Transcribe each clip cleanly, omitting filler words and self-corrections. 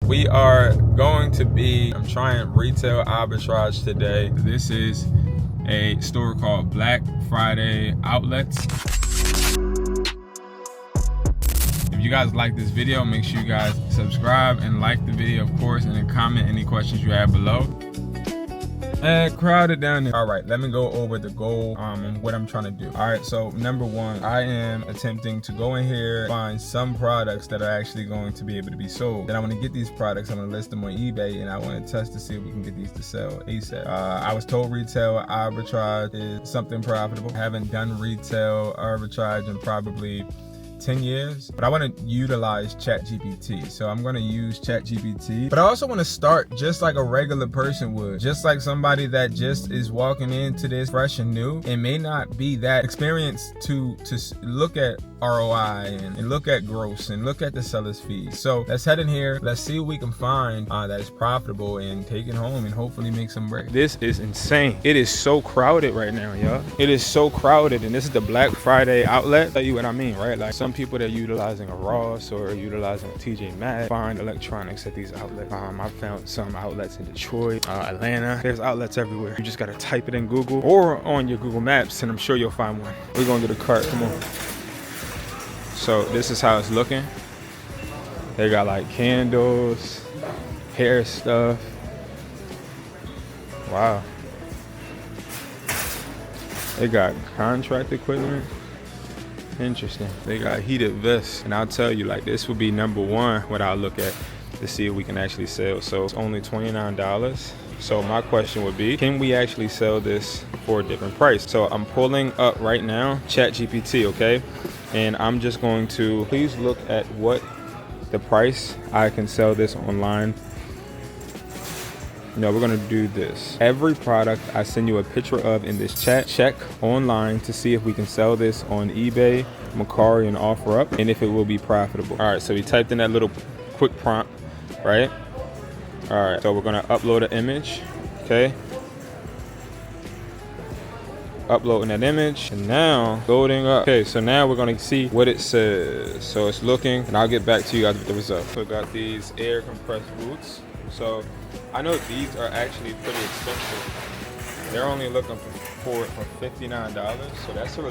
We are going to be, I'm trying retail arbitrage today. This is a store called Black Friday Outlets. If you guys like this video, make sure you guys subscribe and like the video, of course, and then comment any questions you have below. Crowded down there. All right, let me go over the goal and what I'm trying to do. All right, so number one, I am attempting to go in here, find some products that are actually going to be able to be sold. Then I want to get these products, I'm going to list them on eBay, and I want to test to see if we can get these to sell ASAP. I was told retail arbitrage is something profitable. I haven't done retail arbitrage in probably 10 years, but I want to utilize ChatGPT. So I'm going to use ChatGPT, but I also want to start just like a regular person would, just like somebody that just is walking into this fresh and new and may not be that experienced to look at ROI and look at gross and look at the seller's fees. So let's head in here. Let's see what we can find that is profitable and take it home and hopefully make some break. This is insane. It is so crowded right now, y'all. It is so crowded, and this is the Black Friday outlet. Tell you what I mean, right? Like some people that are utilizing a Ross or utilizing a TJ Maxx find electronics at these outlets. I found some outlets in Detroit, Atlanta. There's outlets everywhere. You just gotta type it in Google or on your Google Maps, and I'm sure you'll find one. We're gonna get a cart. Come on. So this is how it's looking. They got like candles, hair stuff. Wow. They got contract equipment. Interesting. They got heated vests, and I'll tell you, like, this would be number one what I'll look at to see if we can actually sell. So it's only $29. So my question would be, can we actually sell this for a different price? So I'm pulling up right now ChatGPT, okay? And I'm just going to, please look at what the price I can sell this online. No, we're gonna do this. Every product I send you a picture of in this chat, check online to see if we can sell this on eBay, Mercari, and OfferUp, and if it will be profitable. All right, so we typed in that little quick prompt, right? All right, so we're gonna upload an image, okay? Uploading that image, and now loading up. Okay, so now we're gonna see what it says. So it's looking, and I'll get back to you guys with the results. So I got these air compressed boots. So I know these are actually pretty expensive. They're only looking for $59, so that's a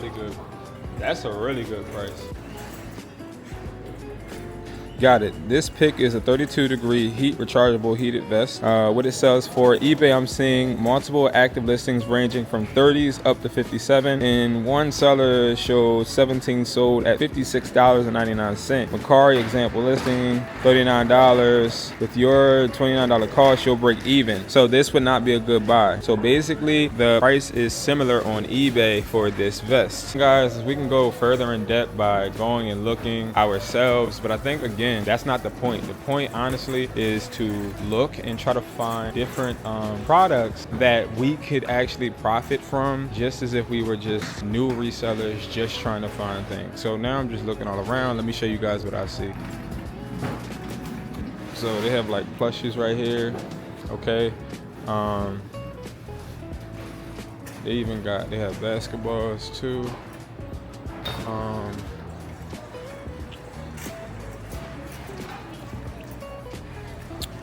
really good price. Got it. This pick is a 32-degree heat rechargeable heated vest. What it sells for eBay, I'm seeing multiple active listings ranging from 30s up to 57, and one seller shows 17 sold at $56.99. Mercari example listing, $39. With your $29 cost, you'll break even. So this would not be a good buy. So basically, the price is similar on eBay for this vest. Guys, we can go further in depth by going and looking ourselves, but I think again, that's not the point. The point, honestly, is to look and try to find different products that we could actually profit from, just as if we were just new resellers just trying to find things. So now I'm just looking all around. Let me show you guys what I see. So they have like plushes right here, okay? They have basketballs too.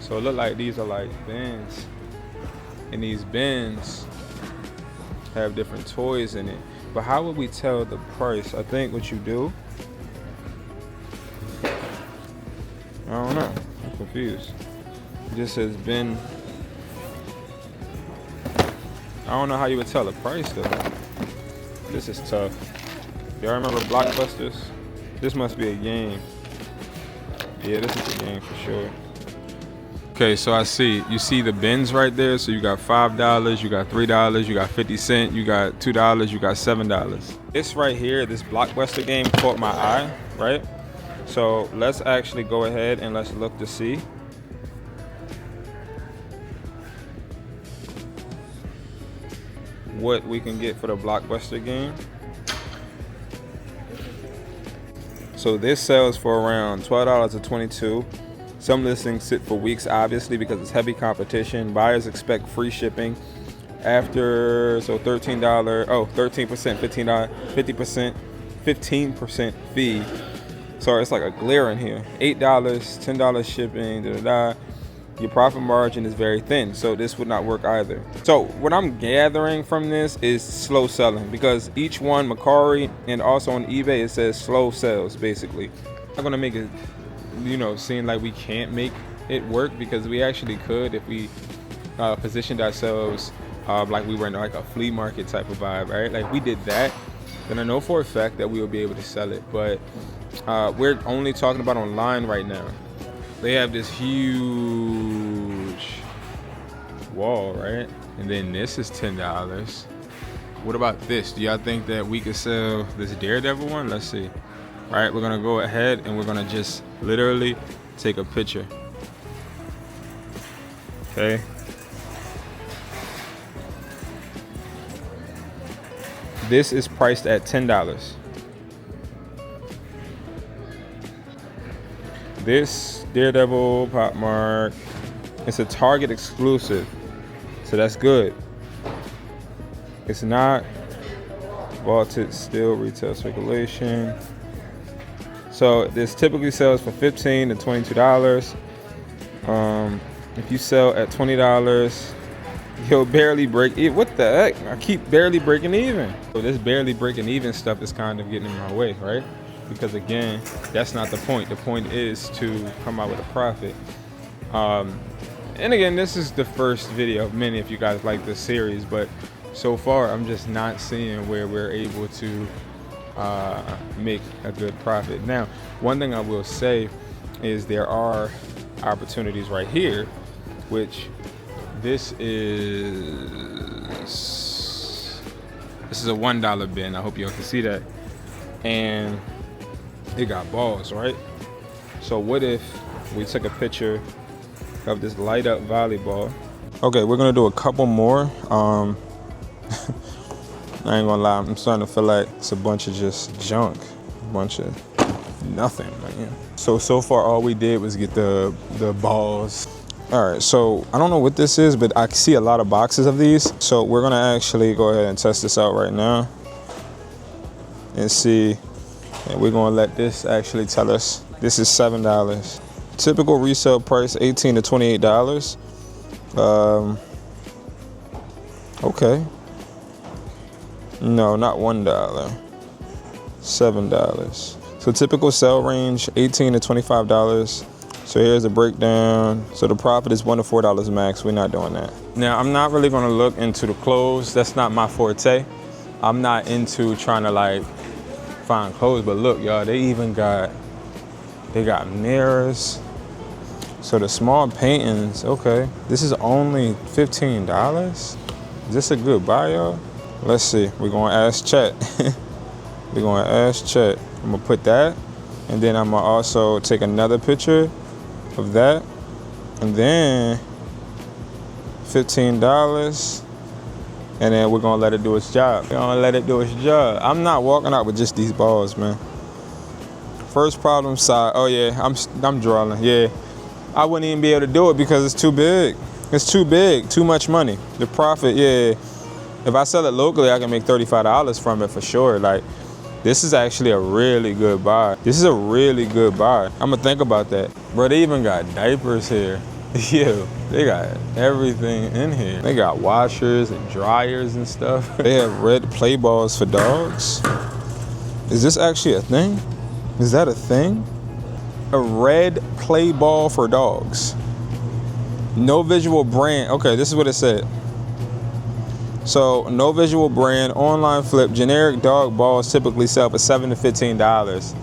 So it look like these are like bins, and these bins have different toys in it. But how would we tell the price? I think what you do, I don't know, I'm confused. It just says bin. I don't know how you would tell the price though. This is tough. Y'all remember Blockbusters? This must be a game. Yeah, this is a game for sure. Okay, so you see the bins right there. So you got $5, you got $3, you got 50 cents, you got $2, you got $7. This right here, this Blockbuster game caught my eye, right? So let's actually go ahead and let's look to see. What we can get for the Blockbuster game. So this sells for around $12 to $22. Some listings sit for weeks, obviously, because it's heavy competition. Buyers expect free shipping. After, so $13, 13%, $15, 50%, 15% fee. So it's like a glare in here. $8, $10 shipping, Your profit margin is very thin, so this would not work either. So what I'm gathering from this is slow selling, because each one, Macari and also on eBay, it says slow sales basically. I'm not gonna make it, you know, seem like we can't make it work, because we actually could if we positioned ourselves like we were in like a flea market type of vibe, right? Like we did that, then I know for a fact that we will be able to sell it. But we're only talking about online right now. They have this huge wall, right? And then this is $10. What about this? Do y'all think that we could sell this Daredevil one? Let's see. All right, we're gonna go ahead and we're gonna just literally take a picture. Okay. This is priced at $10. This Daredevil Pop Mark, it's a Target exclusive, so that's good. It's not vaulted steel retail circulation. So this typically sells for $15 to $22. If you sell at $20, you'll barely break even. What the heck? I keep barely breaking even. So this barely breaking even stuff is kind of getting in my way, right? Because again, that's not the point. The point is to come out with a profit. And again, this is the first video of many if you guys like this series, but so far I'm just not seeing where we're able to make a good profit. Now, one thing I will say is there are opportunities right here, which this is a $1 bin. I hope y'all can see that. And it got balls, right? So what if we took a picture of this light up volleyball? Okay, we're gonna do a couple more. I ain't gonna lie, I'm starting to feel like it's a bunch of just junk, a bunch of nothing, man. So far all we did was get the balls. All right, so I don't know what this is, but I see a lot of boxes of these. So we're gonna actually go ahead and test this out right now and see. And we're gonna let this actually tell us. This is $7. Typical resale price, $18 to $28. Okay. No, not $1. $7. So typical sell range, $18 to $25. So here's a breakdown. So the profit is $1 to $4 max. We're not doing that. Now, I'm not really gonna look into the clothes. That's not my forte. I'm not into trying to like find clothes, but look, y'all, they got mirrors. So the small paintings, okay. This is only $15. Is this a good buy, y'all? Let's see, we're gonna ask chat. We're gonna ask chat. I'm gonna put that, and then I'm gonna also take another picture of that, and then $15, and then we're gonna let it do its job. We're gonna let it do its job. I'm not walking out with just these balls, man. First problem side. Oh yeah, I'm drawing. Yeah, I wouldn't even be able to do it because it's too big. It's too big, too much money. The profit, yeah. If I sell it locally, I can make $35 from it for sure. Like, this is actually a really good buy. This is a really good buy. I'm gonna think about that. Bro, they even got diapers here. Yo, they got everything in here. They got washers and dryers and stuff. They have red play balls for dogs. Is this actually a thing? Is that a thing? A red play ball for dogs. No visual brand. Okay, this is what it said. So, no visual brand, online flip, generic dog balls typically sell for $7 to $15.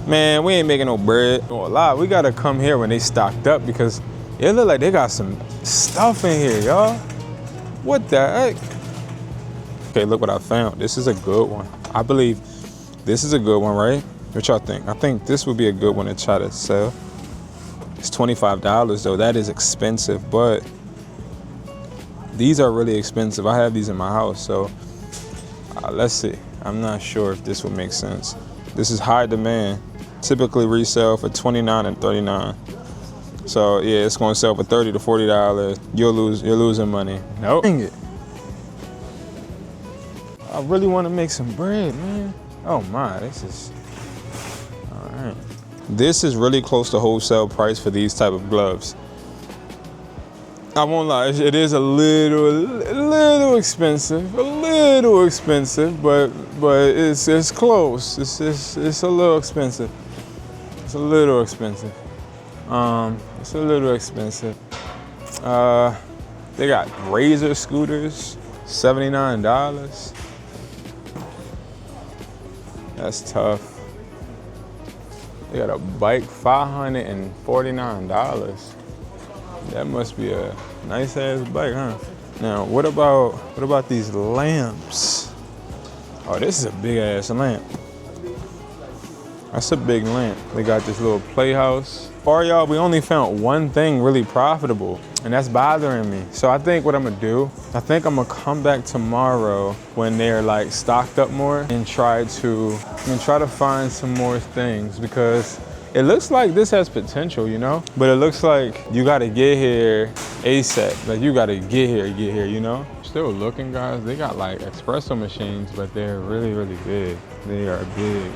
Man, we ain't making no bread. Oh, a lot. We gotta come here when they stocked up because it look like they got some stuff in here, y'all. What the heck? Okay, look what I found. This is a good one. I believe this is a good one, right? What y'all think? I think this would be a good one to try to sell. It's $25 though. That is expensive, but these are really expensive. I have these in my house, so let's see. I'm not sure if this would make sense. This is high demand. Typically resell for $29 and $39. So yeah, it's gonna sell for $30 to $40. You're losing money. Nope. Dang it. I really want to make some bread, man. Oh my, this is all right. This is really close to wholesale price for these type of gloves. I won't lie, it is a little expensive, but it's close. It's a little expensive. It's a little expensive. They got Razor scooters, $79. That's tough. They got a bike, $549. That must be a nice ass bike, huh? Now, what about these lamps? Oh, this is a big ass lamp. That's a big lamp. They got this little playhouse. For y'all, we only found one thing really profitable, and that's bothering me. So I think what I'm gonna do, I think I'm gonna come back tomorrow when they're like stocked up more and try to find some more things, because it looks like this has potential, you know? But it looks like you gotta get here ASAP. Like you gotta get here, you know? Still looking, guys. They got like espresso machines, but they're really, really big. They are big.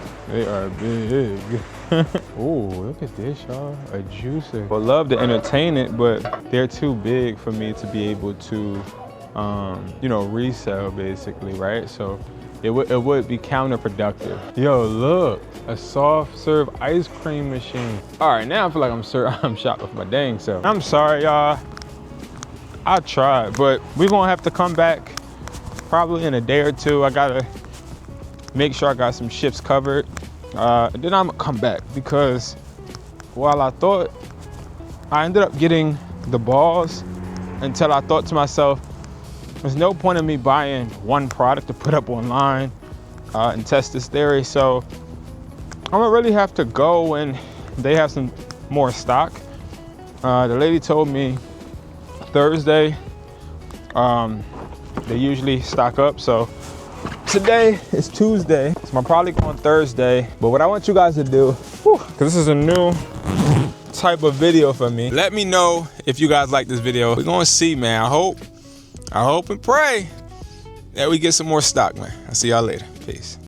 Ooh, look at this, y'all. A juicer. Would love to entertain it, but they're too big for me to be able to, you know, resell basically, right? So it would be counterproductive. Yo, look, a soft serve ice cream machine. All right, now I feel like I'm shopping for my dang self. I'm sorry, y'all. I tried, but we're gonna have to come back probably in a day or two. I gotta make sure I got some shifts covered. Then I'm gonna come back, because while I thought, I ended up getting the balls until I thought to myself, there's no point in me buying one product to put up online and test this theory. So I'm gonna really have to go when they have some more stock. The lady told me Thursday, they usually stock up. So today is Tuesday, so I'm probably going Thursday. But what I want you guys to do, because this is a new type of video for me, let me know if you guys like this video. We're gonna see, man. I hope and pray that we get some more stock, man. I'll see y'all later. Peace.